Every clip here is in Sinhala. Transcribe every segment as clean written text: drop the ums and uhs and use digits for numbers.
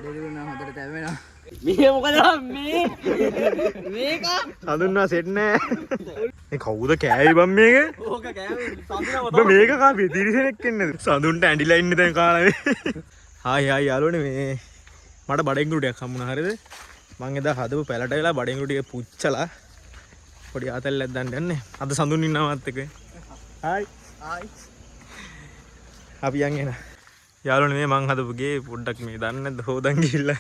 හොඳට තැවෙනවා. මේ මොකද මේක හඳුන්වා සෙට් නෑ. මේ කවුද කෑවේ බම් මේක? ඕක කෑවේ සඳුනම බම් මේක කාපේ තිරිසනෙක් එන්නද? සඳුන්ට ඇඬිලා ඉන්නේ දැන් කාලා. හායි හායි යාළුවනේ මේ මට බඩෙන්ගුරු ටිකක් හම්බුණා හරියද? මං එදා හදපු පැලට වෙලා බඩෙන්ගුරු ටික පුච්චලා පොඩි ආතල්ලක් දාන්න යන්නේ. අද සඳුන් ඉන්නවත් එක. හායි. ආයි. අපි යන් එන. යාළුවනේ මේ මං හදපු ගේ පොඩ්ඩක් මේ දන්නේ නැද්ද හොදන් ගිහිල්ලා.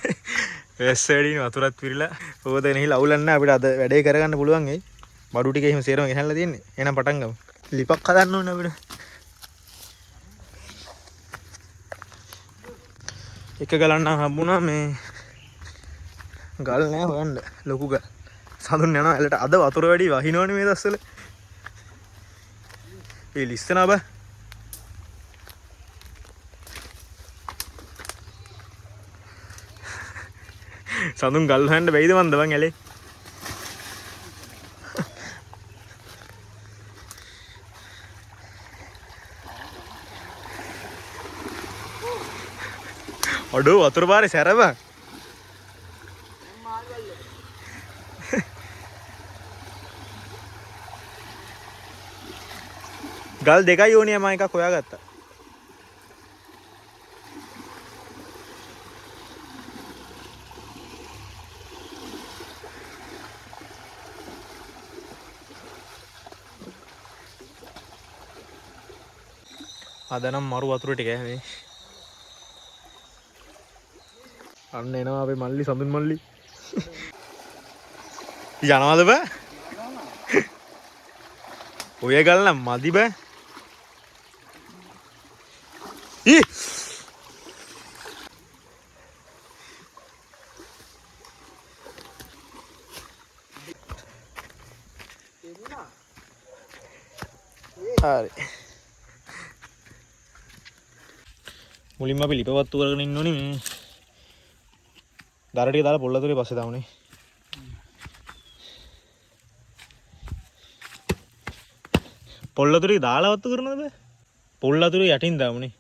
වැස්ස වැඩින වතුරත් පිරিলা. හොදගෙන ගිහිල්ලා අවුලක් නැහැ අපිට අද වැඩේ කරගන්න පුළුවන් එයි. බඩු ටික එහෙම සේරම ගෙනල්ලා තියෙන්නේ. එහෙනම් පටන් ගමු. ලිපක් හදන්න ඕනේ අපිට. එක ගලන්න හම්බුණා මේ ගල් නෑ හොයන්න ලොකු ගල්. සඳුන් යනවා ඇලට අද වතුර වැඩි වහිනවනේ මේ දස්සල. ඒ ලිස්සනා බා. සඳුන් ගල් හොයන්න බැයිද මන්ද බං ඇලේ? අඩෝ වතුර පාරේ සැර බං. ගල් දෙකයි ඕනේ මම එකක් හොයාගත්තා. අද නම් මරු වතුර ටික මේ. අන්න එනවා අපේ මල්ලි සඳුන් මල්ලි. යනවාද බෑ? ඔය ගල් නම් මදි බෑ. ඊ හරි. මුලින්ම අපි ලිපවත්තු කරගෙන ඉන්න ඕනේ මේ. දර ටික දාලා පොල් අතුරේ පස්සේ දාමුනේ. පොල් අතුරේ දාලා වත්තු කරනවද බෑ? පොල් අතුරේ යටින් දාමුනේ.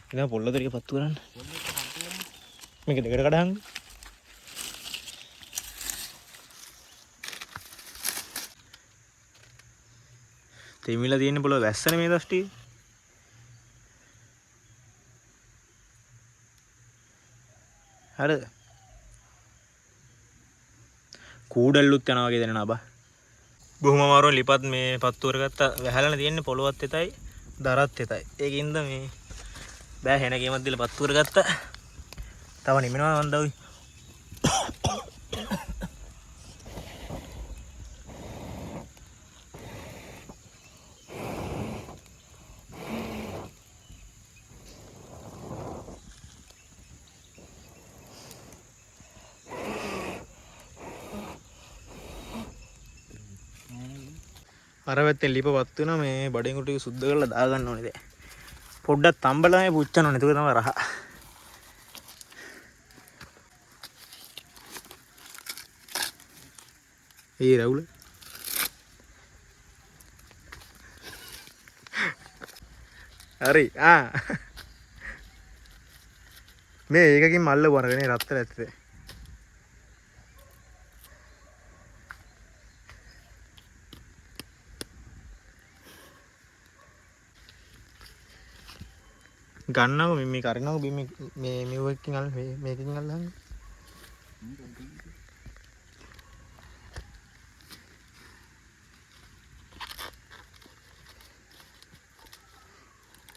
ඉතින් පොල් අතුරේ පත්තු කරන්න. මේක දෙකට කඩහන්. තෙමිලා තියෙන පොළ වැස්සනේ මේ දස්ටි. හරිද? කූඩල්ලුත් යනවා වගේ දැනෙනවා බා. බොහොම අමාරුවෙන් ලිපත් මේ පත්තු කරගත්තා. වැහැලන තියෙන්නේ පොළොවත් එතයි දරත් එතයි. ඒකින්ද මේ බෑ හෙන කීමක් දීලා පත්තු කරගත්තා. තව නිමනවා වන්දවි. අර පැත්තෙන් ලිප පත්තු වෙනවා මේ බඩෙන්ගුරු ටික සුද්ධ කරලා දා ගන්න ඕනේ දැන්. පොඩ්ඩක් තම්බලා මේ පුච්චන්න ඕනේ. ඒක තමයි රහ. ඒ රවුල. හරි. මේ ඒකකින් මල්ල වරගෙන රත්තල ඇත්තේ. ගන්නව මේ කරනව මේ මෙවකින් අල් මේකින් අල්ලන්න.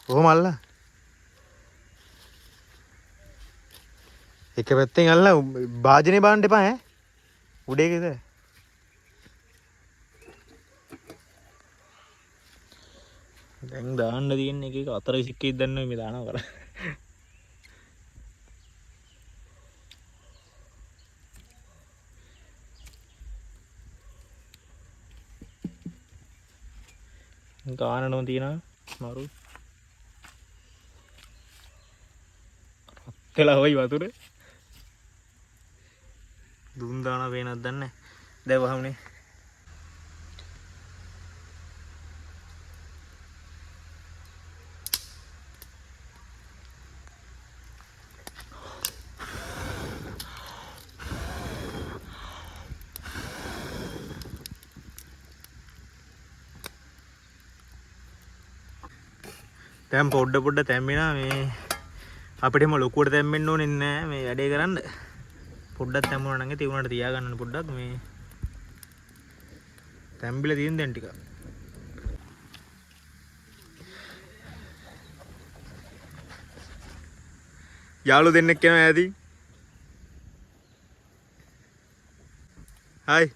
කොහොම අල්ලා? එක පැත්තෙන් අල්ලා භාජනේ බාන්න එපා ඈ. උඩේ ගෙද. දැන් දාන්න තියෙන එක අතර සික්කේ දන්නවා මේ දානවා කරා. ගානනෝ තියෙනවා මරු. රත්තලා හොයි වතුර. දුම් දාන වේනක් දන්නේ. දැන් වහමුනේ. දැන් පොඩ තැම්බෙනවා මේ අපිටම ලොකුවට තැම්බෙන්න ඕනේ නැහැ මේ වැඩේ කරන්න. පොඩ්ඩක් තැම්බුණා නම් ඒ උනාට තියා ගන්න පොඩ්ඩක් මේ තැම්බිලා තියෙන දැන් ටික. යාළුවෝ දෙන්නෙක් යනවා ඈතින්. හායි.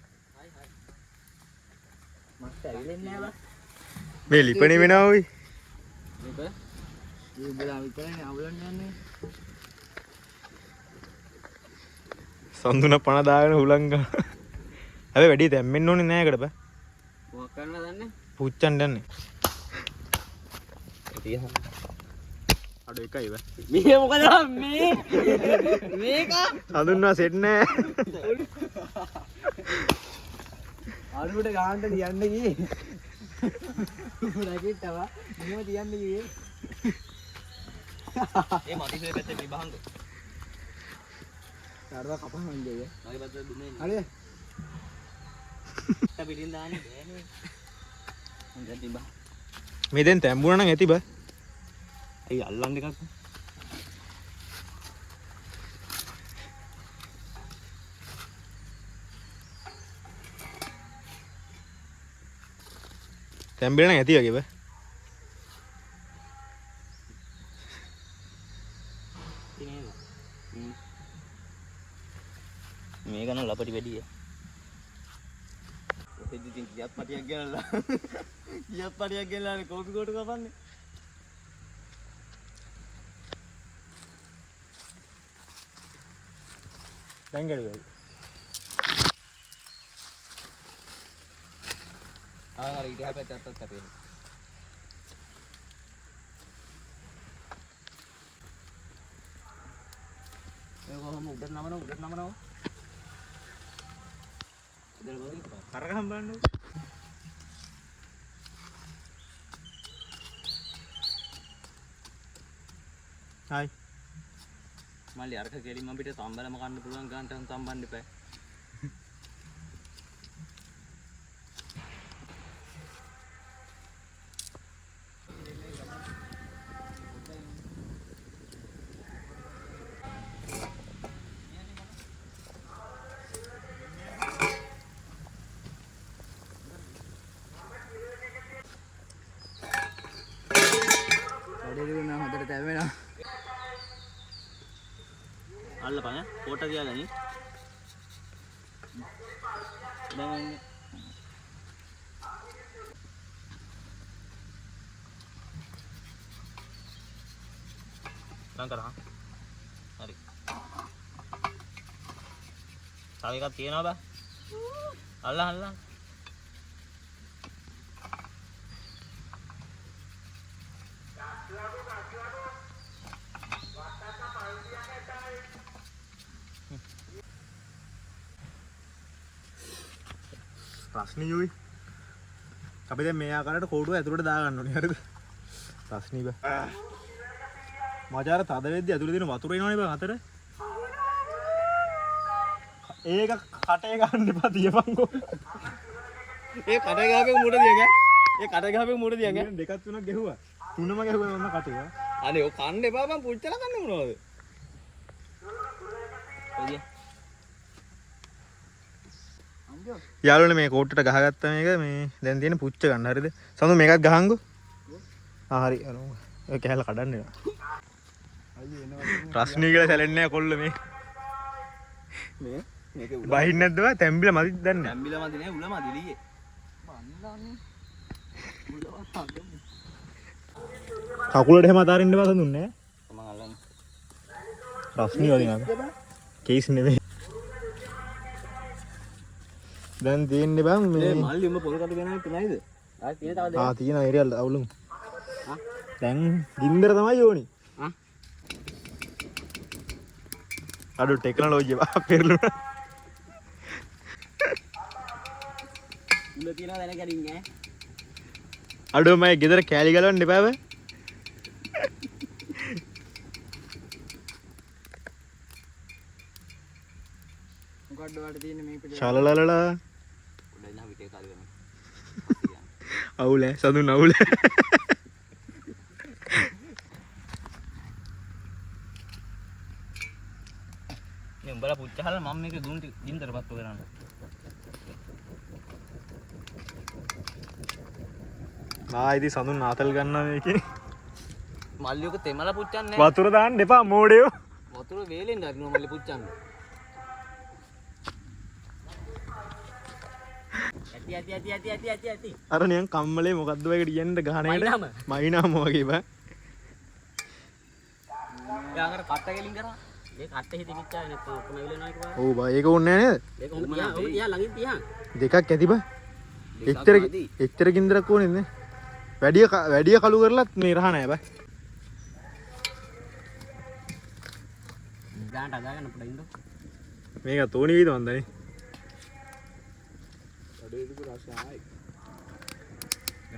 මස්ත ඇවිලෙන්නේ නැහැ බා. මේ ලිපණි වෙනවා ඔයි. ලිප? ලිපලා විතරනේ අවුලන්නේ යන්නේ. සඳුන පණ දාගෙන හුලං ගන්න. හැබැයි වැඩි තැම්බෙන්න ඕනේ නෑ ඒකට බෑ. මොකක් කරන්නද දන්නේ? පුච්චන්න යන්නේ. තියහ. අඩ එකයි බෑ. මේ මොකද මේ? මේක හඳුන්වා සෙට් නෑ. අරුවට ගාන්න තියන්න ගියේ. රැකෙට්ටව මෙහෙම තියන්න ගියේ. ඒ මතිසේ පැත්තේ විභංග. කාටද කපන්න ඕනේ. මගේ පැත්තේ දුන්නේ නෑ. හරිද? පිටින් දාන්නේ බෑනේ. හොඳට තිබා. මේ දැන් තැම්බුණා නම් ඇති බෑ. අයි අල්ලන්න එකක්. තැම්බෙලා නම් ඇති වගේ බෑ. මේක නම් ලපටි වැඩිය. ඔතෙදි ඉතින් කියක් පටියක් ගෙනල්ලා කියක් පටියක් ගෙනල්ලානේ කෝපි කොටු කපන්නේ. දැන් ගලුවා. හරි ඊට හැපැත්තත් අපේ. ඒ කොහොම උඩට නමනවා. ඉතින් මොකද? කරගහම් බලන්න. හායි. මල්ලි අරක කෙලින්ම අපිට තම්බලම කන්න පුළුවන් ගන්නට තම්බන්න එපා. වැඩේ නම් හොඳට තැවෙනවා. අල්ලපන් ෆෝටෝ තියාගනි. දැන් ලං කරා. හරි. තව එකක් තියෙනවා බා. අල්ලා. රස්නියුයි. අපි දැන් මේ ආකාරයට කෝඩුව ඇතුළට දා ගන්න ඕනේ. හරිද? රස්නි බා. මචාර තද වෙද්දි ඇතුළේ තියෙන වතුර එනවනේ බා අතර. ඒක කටේ ගන්න එපා තියපන්කෝ. ඒ කටේ ගහපේ මුඩ දියගා. ඒ කටේ ගහපේ මුඩ දියගා. දෙකක් තුනක් ගැහුවා. තුනම ගැහුවා මම කටේ. අනේ ඔය කන්න එපා මං පුච්චලා කන්නේ මොනවද? ඔය යාළුවනේ මේ කෝට්ටට ගහගත්තා මේක මේ දැන් තියෙන පුච්ච ගන්න හරිද? සඳු මේකත් ගහංගෝ. හරි. ඔය කැහැල කඩන්න එනවා. රස්නී කියලා සැලෙන්නේ නැහැ කොල්ල මේ. මේක බහින්න නැද්ද බා? තැම්බිලා මදිද දන්නේ? තැම්බිලා මදි නේ උල මදි ලියේ. බන්දාන්නේ. කකුලට එහෙම අතාරින්න බා සඳුන්නේ. මම අල්ලන්නේ. රස්නී වදින අද. කේස් නෙමෙයි. දැන් තියෙන්නේ බං මේ මල්ලි උඹ පොල් කටු ගෙනාවේ නැයිද? ආ තියෙන තව දෙයක්. තියෙන ඒරියල් අවුලමු. ආ දැන් ගින්දර තමයි ඕනි. ආ අඩු ටෙක්නොලොජි බා පෙරළුණා. උඹ තියනවා දැන කරින්නේ ඈ. අඩු මම ගෙදර කෑලි ගලවන්න එපා බෑ. මොකක්ද වලට තියෙන්නේ මේක? ශලලලලා උඩ ඉන්න පිටේ කාලේ වෙනවා. අවුල සඳුන් අවුල. නේ උඹලා පුච්චහල මම මේක දුන් ගින්දර පත්තු කරන්න. ආයිදි සඳුන් නාතල් ගන්නවා මේකේ. මල්ලියක තෙමලා පුච්චන්නේ. වතුර දාන්න එපා මෝඩයෝ. වතුර වේලෙන් දානවා මල්ලි පුච්චන්නේ. ඇති. අර නියන් කම්මලේ මොකද්ද ඔයකට කියන්න ගහනේට. මයිනාම වගේ බෑ. යාංගර කට්ට ගෙලින් කරා. මේ කට්ට හිත පිච්චා නේ කොහොම වෙලනවා කියලා. ඔව් බා ඒක ඕනේ නේද? ඒක උඹ යා ළඟින් තියහන්. දෙකක් ඇති බා. එච්චර ගින්දරක් ඕනේ නේ. වැඩිය කළු කරලත් මේ රහ නෑ බා. ගානට අදාගන්න පුඩ ඉන්න. මේක තෝණි වීද වන්දනේ. අඩේ දුක රසයි.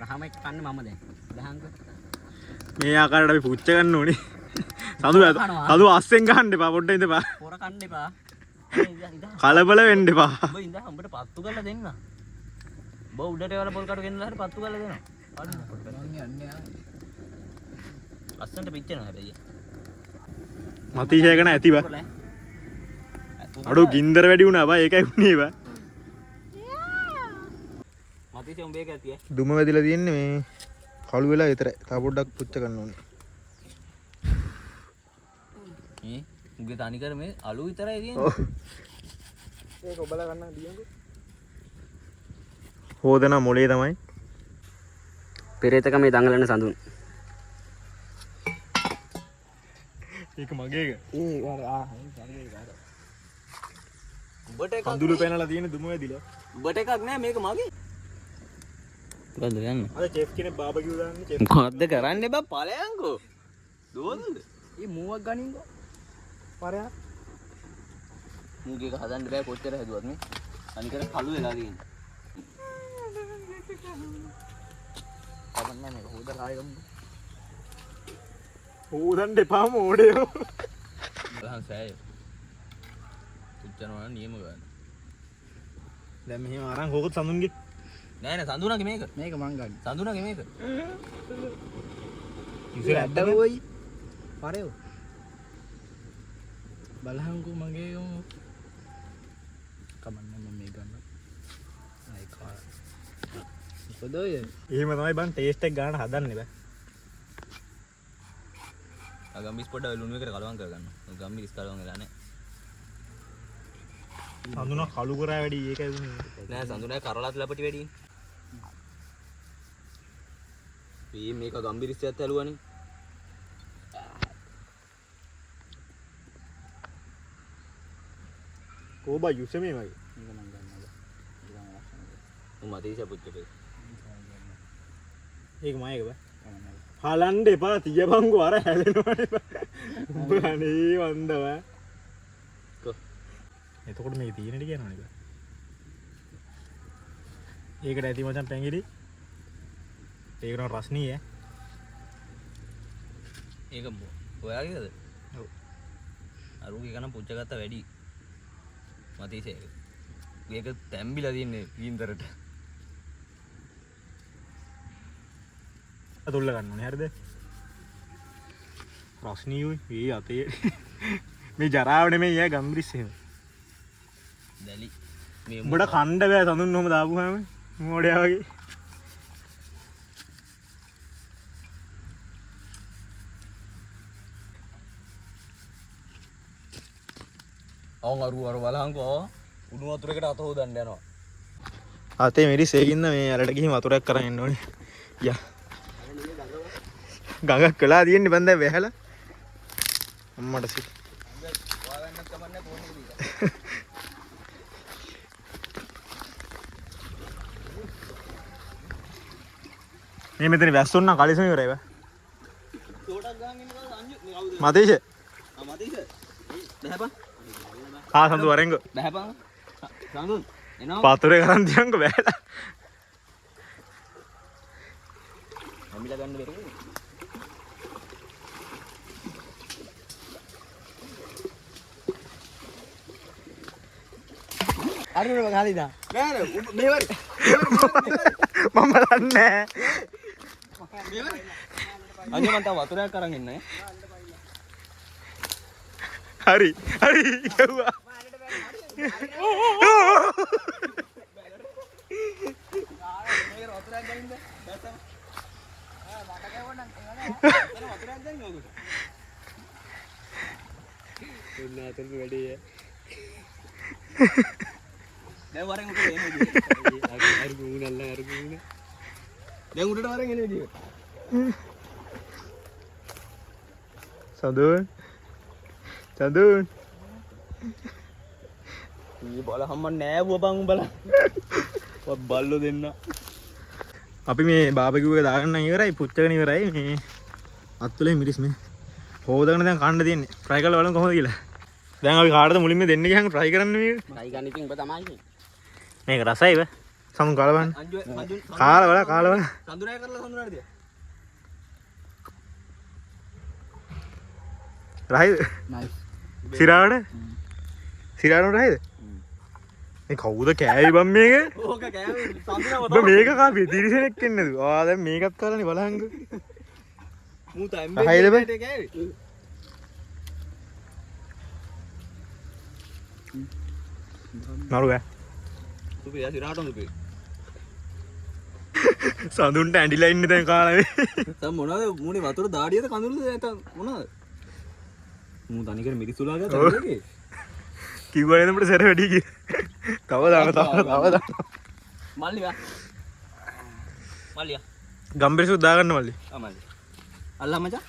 රහම එක්ක කන්නේ මම දැන්. දහංක. මේ ආකාරයට අපි පුච්ච ගන්න ඕනේ. සඳු අස්සෙන් ගහන්න එපා පොඩ්ඩක් ඉඳපා. පොර කන්න එපා. කලබල වෙන්න එපා. උඹ ඉඳ උඹට පත්තු කරලා දෙන්න. උඹ උඩට වල පොල් කටු ගෙන්නලා හරි පත්තු කරලා දෙනවා. මං යන්නේ අස්සන්ට පිච්චෙනවා හැබැයි. මතීෂයකන ඇති බා. අඩු ගින්දර වැඩි වුණා බා ඒකයි වුණේ බා. මතීෂ උඹ ඒක ඇතිය. දුම වැදිලා තියෙන්නේ මේ කළු වෙලා විතරයි. තා පොඩ්ඩක් පුච්ච ගන්න ඕනේ. උගේ තනි කර මේ අලු විතරයි තියෙන්නේ. ඒක ඔබලා ගන්න දියන්කෝ. හොදන මොලේ තමයි. පෙරේතක මේ දඟලන සඳුන්. ඒක මගේ එක. ඒ උඹට එකක් කඳුළු පැනලා තියෙන දුම වැදිලා. උඹට එකක් නෑ මේක මගේ. මොකද්ද යන්නේ? අර චෙෆ් කෙනෙක් බාබකියු දාන්නේ චෙෆ්. මොකද්ද කරන්නේ බා ඵලයන්කෝ. දෝනද? මේ මූවක් ගනින්කෝ. පරයක්. මූගේ එක හදන්න බෑ කොච්චර හැදුවත් මේ. අනිකර කළු වෙලා තියෙන්නේ. කවන්න මේක හොදලා ආයෙම. හොදන්න එපා මොඩේෝ. බලහන් සෑය. පුච්චනවා නියම ගන්න. දැන් මෙහෙම අරන් කෝකත් සඳුන්ගේ. නෑ නෑ සඳුනාගේ මේක. මේක මං ගන්න. සඳුනාගේ මේක. ඉතින් ඇඩවෝයි. පරේව. බලහන්කෝ මගේ යමු. කමන්න මම මේ ගන්න. ආයි කා. මොකදෝය? එහෙම තමයි බං ටේස්ට් එක ගන්න හදන්නේ බෑ. ගම්මිස් පොඩ ලුණු එකට කලවම් කරගන්න. ගම්මිස් කලවම් වෙලා නැහැ. සඳුනා කළු කරා වැඩි ඒකයි උනේ. නෑ සඳුනා කරලත් ලපටි වැඩි. මේ මේක ගම්බිරිස්සයත් ඇලුවනේ. කෝබා යුසමේ වගේ. මේක මං ගන්නවා. උඹ මතීෂ පුච්චපේ. ඒක මයක බෑ. හලන්න එපා තියපංකෝ අර හැලෙනවනේ බෑ. උඹ අනේ වන්දව. එතකොට මේක තියෙන ටික යනවනේ බෑ. ඒකට ඇති මචං පැංගිරි. ඒක නෝ රස්නී ඈ. ඒක ඔයාගේද? ඔව්. අරුගේ කනම් පුච්ච ගත්ත වැඩි. මතීෂ ඒක. මේක තැම්බිලා තින්නේ ගින්දරට. අතුල්ල ගන්න ඕනේ හරිද? රස්නියුයි මේ අතේ මේ ජරාව නෙමෙයි යා ගම්බිරිස් එහෙම. දැලි මේ උඹට කණ්ඩ බෑ සඳුන් ඔහම දාපුවාම මොඩයා වගේ. අවුන් අරු බලහන්කෝ උණු වතුරකට අත හොදන්න යනවා. අතේ මිරිස් ඒකින්ද මේ අරට ගිහින් වතුරක් කරන් එන්න ඕනේ. යා. ගඟක් කළා තියෙන්නේ බන් දැන් වැහැලා. අම්මට සිත්. ඔයාගන්නත් කමන්නේ කොහොමද කියලා. මේ මෙතන වැස්සොන් නම් කලිසම ඉවරයි බා. තෝටක් ගහන් ඉන්න අංජු කවුද? මතීෂ. මතීෂ. බහපන්. සඳු වරෙන්ගෝ. බහපන්. සඳුන් එනවා. පාතුරේ කරන් තියන්කෝ වැහැලා. අමිලා ගන්න බැරිද? අරුණ ගාලිද? නෑ නෑ මෙහෙවරි. මම දන්නේ අද මම තව වතුරයක් අරන් ඉන්නේ. හරි හරි ගැව්වා සඳුන් සඳුන් බල හම්ම නෑව බං බල බල්ලෝ දෙන්න අපි මේ බාබකිව්ව එක දාගන්න ඉවරයි පුච්චගෙන ඉවරයි මේ අත්තුලේ මිරිස් මේ හොදගෙන දැන් කන්න තියෙන්නේ ෆ්‍රයි කරලා බලමු කොහොමද කියලා දැන් අපි කාටද මුලින්ම දෙන්න ගියන් ෆ්‍රයි කරන්න මේක ෆ්‍රයි ගන්න ඉතින් ඔබ තමයි මේක රසයිව සමුන් කාලා බලන්න කාලා බලන්න සඳුනාය කරලා සඳුනාට දිය රහයිද නයිස් සිරාවට රහයිද මේ කවුද කෑවේ බම් මේක ඕක කෑවේ සඳුනාව ඔබ මේක කාපේ තිරිසනෙක් එන්නද ආ දැන් මේකත් කරන්නේ බලහංග මූ තැම්බේ රහයිද බෑ කෑවේ නරු බෑ සුපේ යා සිරාට සුපේ සඳුන්ට ඇඬිලා ඉන්නේ දැන් කාලා තම මොනවද මූණේ වතුර දාඩියද කඳුළුද නැත්නම් මොනවද මූ තනිකර මිරිස් උලා ගත්තා මේකේ කිව්වනේ නේද අපිට සැර වැඩි කියලා තව දාන්න මල්ලියා මල්ලියා ගම්බිරිසුත් දාගන්න මල්ලි මල්ලි අල්ලා මචං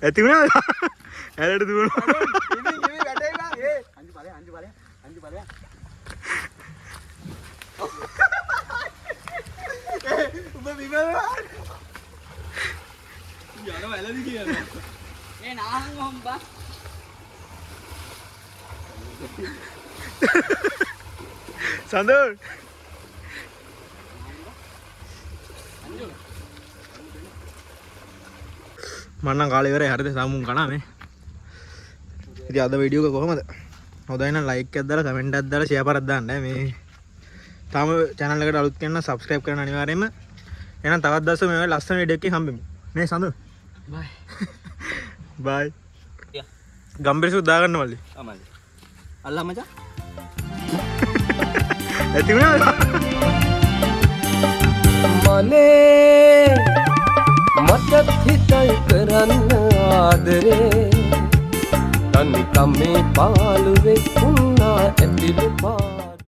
ඇති වුණාද ඇලට දුවනවා ඉතින් ඉවි වැටේලා ඒ අංජු බලය උඹ විමලා යනවා ඇලදි කියන්නේ ඒ නාහන් හොම්බා සඳුන් මන්නම් කාලේ ඉවරයි හරිද සමුන් කනවා මේ ඉතින් අද වීඩියෝ එක කොහමද හොඳයි නම් ලයික් එකක් දාලා කමෙන්ට් එකක් දාලා ෂෙයා කරලා දාන්න මේ තාම channel එකට අලුත් කෙනා subscribe කරන්න අනිවාර්යයෙන්ම එහෙනම් තවත් දවසක මේ වගේ ලස්සන වීඩියෝ එකකින් හම්බෙමු නේ සඳුන් බයි බයි ගම්බිරිසුත් දාගන්න මල්ලි මල්ලි අල්ලා මචං ඇති වුණාද මනේ මටත් හිතයි කරන්න ආදරේ තනිකම් මේ පාළුවේ උන්නා ඇතිලු පා